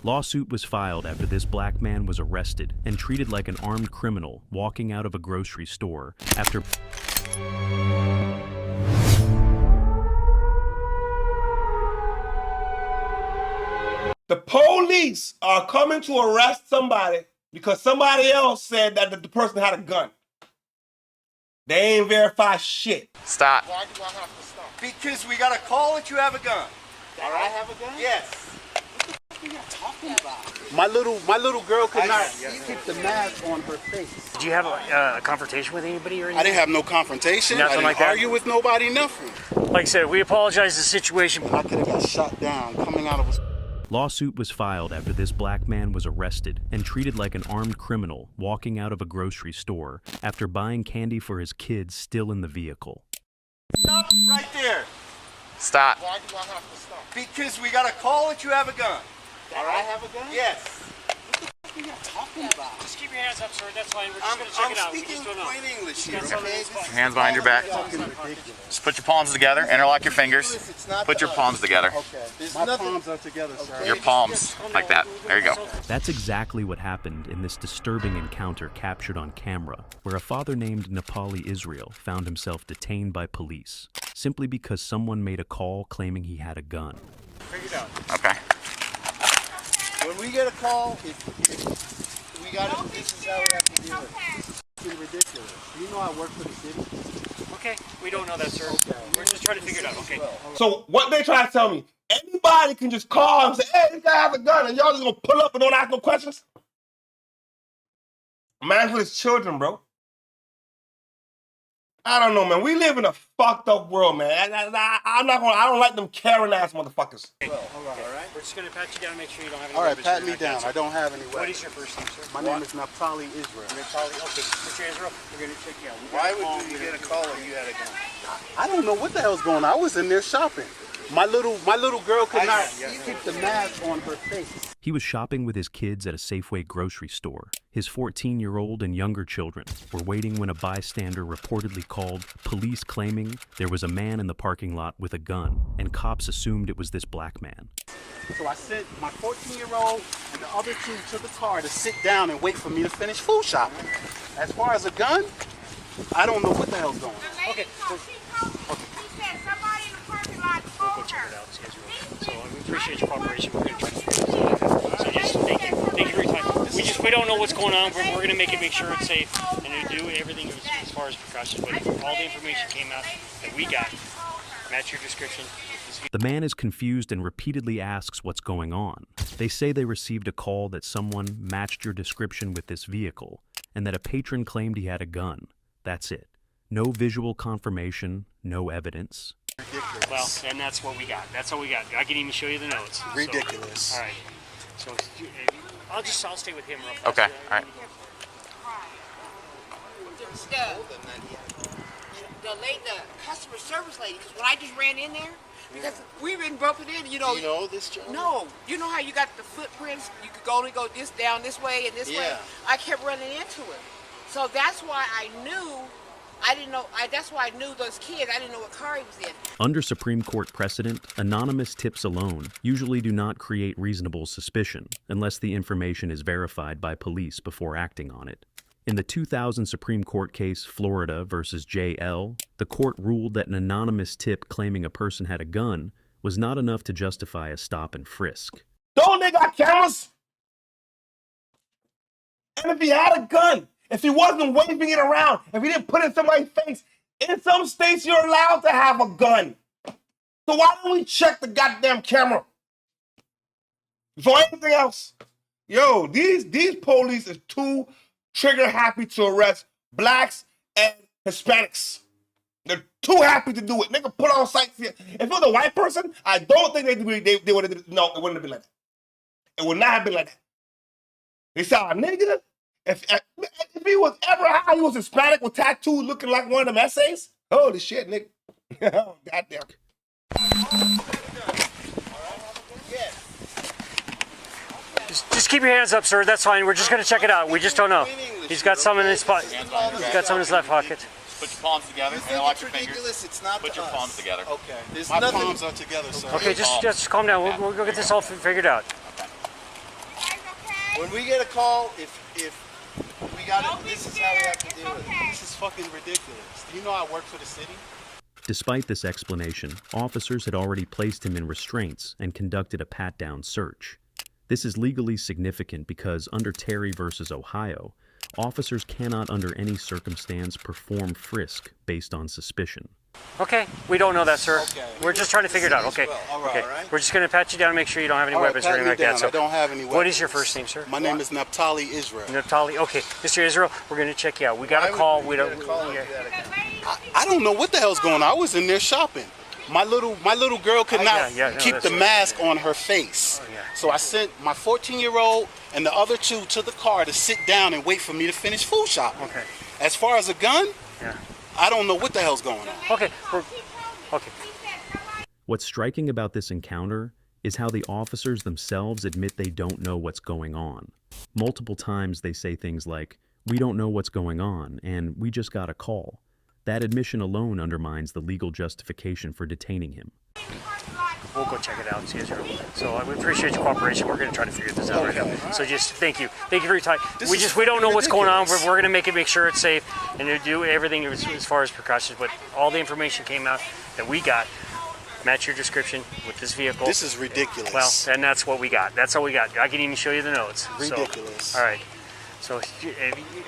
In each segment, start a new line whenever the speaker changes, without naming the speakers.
Lawsuit was filed after this black man was arrested and treated like an armed criminal walking out of a grocery store after...
The police are coming to arrest somebody because somebody else said that the person had a gun. They ain't verified shit.
Stop.
Why do I have to stop? Because we got a call that you have a gun.
That I have a gun?
Yes.
What are you talking about? My little girl could not keep the mask on her face.
Did you have a confrontation with anybody or anything?
I didn't have no confrontation.
Nothing
I didn't
like that?
argue with nobody, nothing.
Like I said, we apologize for the situation.
I could have got shot down coming out of a...
Lawsuit was filed after this black man was arrested and treated like an armed criminal walking out of a grocery store after buying candy for his kids still in the vehicle.
Stop right there.
Stop.
Why do I have to stop? Because we got a call that you have a gun.
That I have a gun?
Yes.
What are you talking about?
Just keep your hands up, sir. That's fine. We're just going to check it out.
I'm speaking plain English here,
Got
okay?
Hands behind your back. Just put your palms together. Interlock your fingers. Put your palms together.
Okay. My palms are together, sir.
Your palms. Like that. There you go.
That's exactly what happened in this disturbing encounter captured on camera, where a father named Nepali Israel found himself detained by police, simply because someone made a call claiming he had a gun.
Figure it out.
Okay.
When we get a call, we got to, this is how we have to do it. This is ridiculous.
You know I work for the city.
Okay, we don't know that, sir. Okay. We're just trying to figure it out, okay?
So what they try to tell me, anybody can just call and say, hey, this guy has a gun, and y'all just gonna pull up and don't ask no questions? Man with his children, bro. I don't know, man. We live in a fucked up world, man. I don't like them Karen ass motherfuckers.
All right. We're just going to pat you down and make sure you don't have any
All right,
weapons
pat
or
me
anything like
down.
that,
I don't have any weapons.
What is your first name, sir?
My name is Nepali Israel.
Nepali. Okay, Mr. Israel, we're going to check you out.
Why would you get a call that you had a gun? I don't know what the hell's going on. I was in there shopping. My little girl could not keep the mask on her face.
He was shopping with his kids at a Safeway grocery store. His 14-year-old and younger children were waiting when a bystander reportedly called police claiming there was a man in the parking lot with a gun, and cops assumed it was this black man.
So I sent my 14-year-old and the other two to the car to sit down and wait for me to finish food shopping. As far as a gun, I don't know what the hell's going on.
Okay. So we appreciate your cooperation. We're going to try to figure this out. So just thank you for your time. We don't know what's going on. We're going to make sure it's safe and do everything as far as precautions. But all the information came out that we got match your description.
The man is confused and repeatedly asks what's going on. They say they received a call that someone matched your description with this vehicle and that a patron claimed he had a gun. That's it. No visual confirmation, no evidence.
Ridiculous.
Well, and that's what we got. That's all we got. I can even show you the notes.
Ridiculous.
So, all right. So I'll stay with him real fast.
Okay. All right.
The customer service lady, because when I just ran in there, because we've been bumping in, you know.
Do you know this job?
No. You know how you got the footprints? You could only go this down this way and this way? I kept running into it. So that's why I knew. I didn't know. That's why I knew those kids. I didn't know what car he was in.
Under Supreme Court precedent, anonymous tips alone usually do not create reasonable suspicion unless the information is verified by police before acting on it. In the 2000 Supreme Court case Florida versus J.L., the court ruled that an anonymous tip claiming a person had a gun was not enough to justify a stop and frisk.
Don't they got cameras? And if he had a gun, if he wasn't waving it around, if he didn't put it in somebody's face, in some states you're allowed to have a gun. So why don't we check the goddamn camera? For anything else? Yo, these police is too trigger happy to arrest blacks and Hispanics. They're too happy to do it. Nigga put on sights here. If it was a white person, I don't think they would have. No, it wouldn't have been like that. It would not have been like that. They saw a nigga. If he was ever high, he was Hispanic with tattoos looking like one of them essays. Holy shit, nigga. Oh, goddamn.
Just keep your hands up, sir. That's fine. We're just going to check it out. We just don't know. He's got some in his pocket. He's got some in his left pocket.
Put your palms together. Interlock your fingers.
It's not
Put your palms together.
Okay. My palms are together, sir.
Okay, just calm down. We'll go get this all figured out.
When we get a call, if we got it, this is how we have to deal with it. This is fucking ridiculous. Do you know I work for the city?
Despite this explanation, officers had already placed him in restraints and conducted a pat-down search. This is legally significant because under Terry versus Ohio, officers cannot under any circumstance perform frisk based on suspicion.
Okay, we don't know that, sir.
Okay.
We're just trying to figure it out. Okay.
Well. All right,
Okay.
all right.
We're just going to pat you down and make sure you don't have any
All right,
weapons or
pat
anything
me
like
down.
that. So,
I don't have any weapons.
what is your first name, sir?
My name is Naphtali Israel.
Naphtali. Okay, Mr. Israel, we're going to check you out. We got a call. We don't.
I don't know what the hell's going on. I was in there shopping. My little girl could not keep the mask on her face.
Oh, yeah.
So I sent my 14-year-old and the other two to the car to sit down and wait for me to finish food shopping.
Okay.
As far as a gun,
Yeah.
I don't know what the hell's going on.
Okay. Okay.
What's striking about this encounter is how the officers themselves admit they don't know what's going on. Multiple times they say things like, "We don't know what's going on," and "We just got a call." That admission alone undermines the legal justification for detaining him.
We'll go check it out and see Israel. So we appreciate your cooperation. We're going to try to figure this out right now. So just thank you. Thank you for your time. We don't know what's going on. We're going to make sure it's safe and do everything as far as precautions. But all the information came out that we got match your description with this vehicle.
This is ridiculous.
Well, and that's what we got. That's all we got. I can even show you the notes.
Ridiculous.
So, all right. So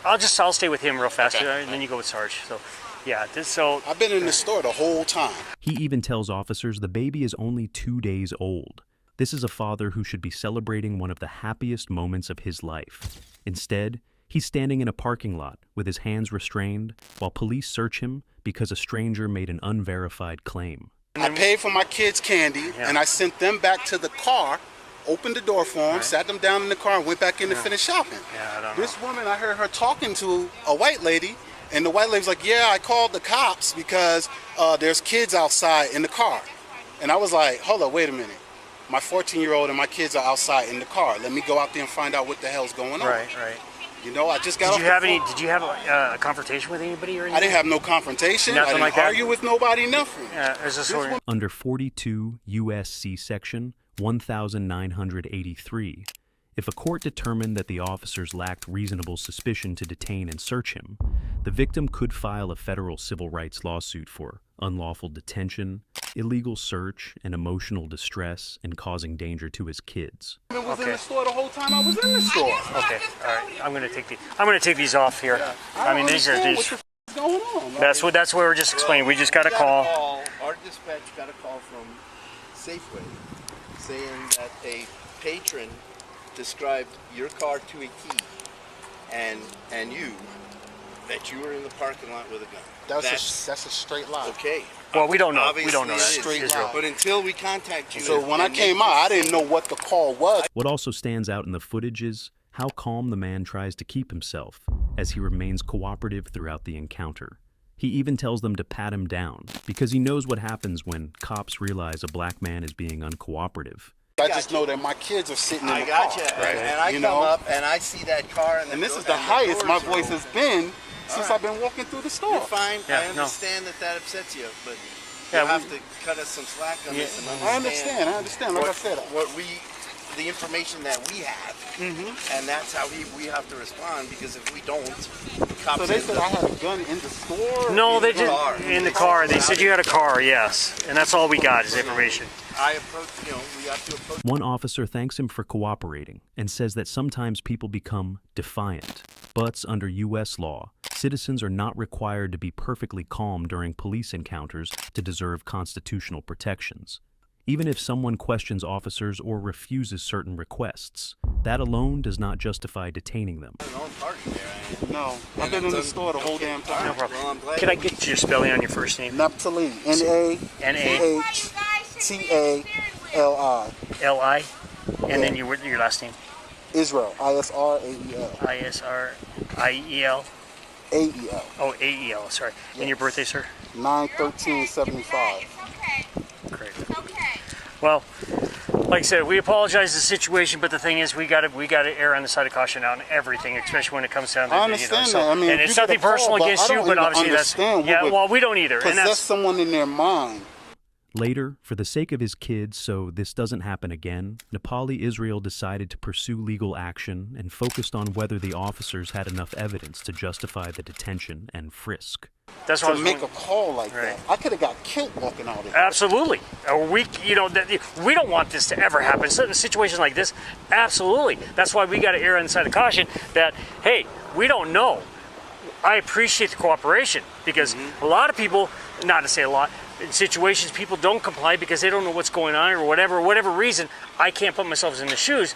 I'll stay with him real fast, and then you go with Sarge. So. Yeah,
I've been in the store the whole time.
He even tells officers the baby is only 2 days old. This is a father who should be celebrating one of the happiest moments of his life. Instead, he's standing in a parking lot with his hands restrained while police search him because a stranger made an unverified claim.
I paid for my kids' candy, and I sent them back to the car, opened the door for them, sat them down in the car, and went back in to finish shopping.
Yeah, I don't know.
This woman, I heard her talking to a white lady, and the white lady's like, "Yeah, I called the cops because there's kids outside in the car." And I was like, "Hold up, wait a minute. My 14-year-old and my kids are outside in the car. Let me go out there and find out what the hell's going on."
Right.
You know, I just got.
Did you have a confrontation with anybody or anything?
I didn't have no confrontation.
Nothing
I didn't
like that?
argue with nobody. Nothing.
Yeah, there's this one.
Under 42 U.S.C. Section 1983, if a court determined that the officers lacked reasonable suspicion to detain and search him, the victim could file a federal civil rights lawsuit for unlawful detention, illegal search, and emotional distress and causing danger to his kids.
I was in the store the whole time I was in the store.
Okay, all right. I'm going to take these off here.
Yeah.
I mean, these are
What the f is going on?
That's what we were just explaining. We just got a call.
Our dispatch got a call from Safeway saying that a patron described your car to a T and you that you were in the parking lot with a gun.
That's a straight lie.
Okay.
Well, we don't know.
Obviously
We don't know
it
that.
is.
Straight
Israel.
lie.
But until we contact you.
So when I came out, I didn't know what the call was.
What also stands out in the footage is how calm the man tries to keep himself as he remains cooperative throughout the encounter. He even tells them to pat him down because he knows what happens when cops realize a black man is being uncooperative.
I just know that my kids are sitting in the
I got
car.
you. And I come up and I see that car
And this is the highest my voice has been since I've been walking through the store.
You're fine.
Yeah,
I understand that upsets you, but
Yeah,
you have to cut us some slack on this and
I understand. Like I said,
the information that we have, and that's how we have to respond. Because if we don't, cops.
so they said I had a gun in the store.
No, they did
car.
in the car. They said you had a car. Yes, and that's all we got is information.
I approach. We have to approach.
One officer thanks him for cooperating and says that sometimes people become defiant. But under U.S. law, citizens are not required to be perfectly calm during police encounters to deserve constitutional protections. Even if someone questions officers or refuses certain requests, that alone does not justify detaining them.
No, I've been in the store the whole damn time.
No problem.
Well, I'm glad.
Can I get your spelling on your first name?
Naphtali. N-A-P-H-T-A-L-I.
L-I, and then your last name?
Israel. I-S-R-A-E-L.
I-S-R-I-E-L.
A-E-L.
Oh, A-E-L. Sorry. And your birthday, sir?
9/13/75.
Great. Well, like I said, we apologize for the situation, but the thing is, we got to err on the side of caution on everything, especially when it comes down to
I understand that. I mean,
and
if
it's
you get
nothing
a call,
personal
but
against
I
you,
don't
but
even
obviously that's
understand what would
well, we don't either. And
Possess
that's
someone in their mind.
Later, for the sake of his kids so this doesn't happen again, Nepali Israel decided to pursue legal action and focused on whether the officers had enough evidence to justify the detention and frisk.
That's what
To make a call like that, I could have got killed walking out there.
Absolutely. We don't want this to ever happen. In situations like this, absolutely. That's why we got to err on the side of caution that, hey, we don't know. I appreciate the cooperation because a lot of people, not to say a lot, in situations people don't comply because they don't know what's going on or whatever reason. I can't put myself in the shoes.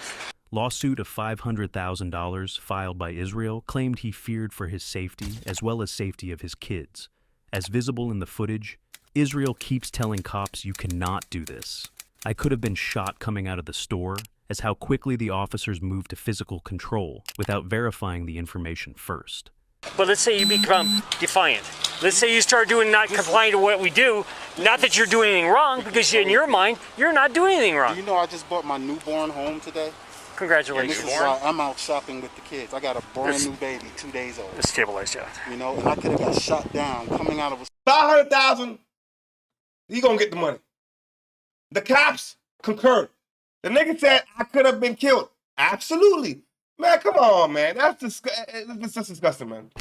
Lawsuit of $500,000 filed by Israel claimed he feared for his safety as well as safety of his kids. As visible in the footage, Israel keeps telling cops you cannot do this. I could have been shot coming out of the store, as how quickly the officers moved to physical control without verifying the information first.
But let's say you become defiant. Let's say you start not complying to what we do. Not that you're doing anything wrong, because in your mind, you're not doing anything wrong.
Do you know I just bought my newborn home today?
Congratulations.
And this is why I'm out shopping with the kids. I got a brand new baby, 2 days old.
It's stabilized, yeah.
You know, and I could have got shot down coming out of a...
500,000, you gonna get the money. The cops concurred. The nigga said I could have been killed. Absolutely. Man, come on, man. That's just disgusting, man.